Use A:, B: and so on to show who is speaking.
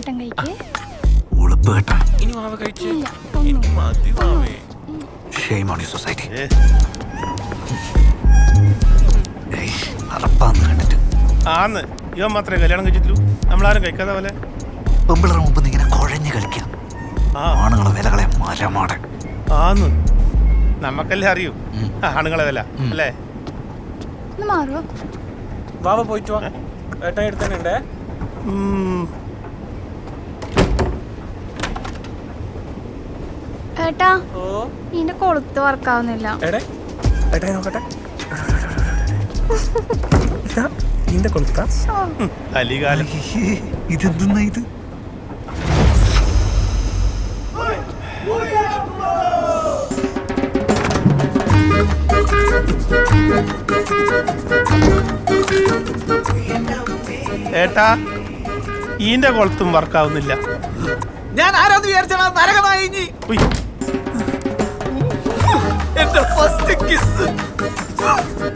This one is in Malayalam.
A: ഏട്ടൻ കഴിക്കേ.
B: ഉളുപ്പ് കേട്ടാ.
C: ഇനി മാവ കഴിച്ച്
A: ഇല്ല, ഒന്നും.
C: മതി മാവേ.
B: Shame on your society. അറപ്പാന്ന് കണ്ടിട്ട്
D: ആന്ന് ഇവൻ മാത്രമേ കല്യാണം കഴിച്ചിട്ടുള്ളൂ. നമ്മളാരും കഴിക്കാതെ പോലെ
B: പെമ്പിളറെ മുമ്പ് ഇങ്ങനെ കുഴഞ്ഞു കളിക്കാം. ആണുങ്ങളെ വിലകളെ മരമാടെ.
D: ആന്ന് നമുക്കല്ലേ അറിയൂ ആണുങ്ങളെ വില അല്ലേ.
A: ഒന്ന് മാറുവോ?
C: വാവ പോയിട്ട് വാ. ഏട്ടൻ എടുത്തന്നെ.
A: ഏട്ടാ
C: ഓ
A: ഇതിന്റെ കൊളുത്ത് വർക്കാവുന്നില്ല.
C: എടേ ഏട്ടാ നോക്കട്ടെ. നിന്റെ കൊടുത്ത
D: കലികാലം.
B: ഇതെന്തെന്നാ ഇത്?
D: ഏട്ടാ ഈന്റെ കൊളത്തും വർക്കാവുന്നില്ല.
B: ഞാൻ ആരാന്ന് വിചാരിച്ചാ നരകമായി.
D: ഉയ്.
B: എന്റെ ഫസ്റ്റ് കിസ്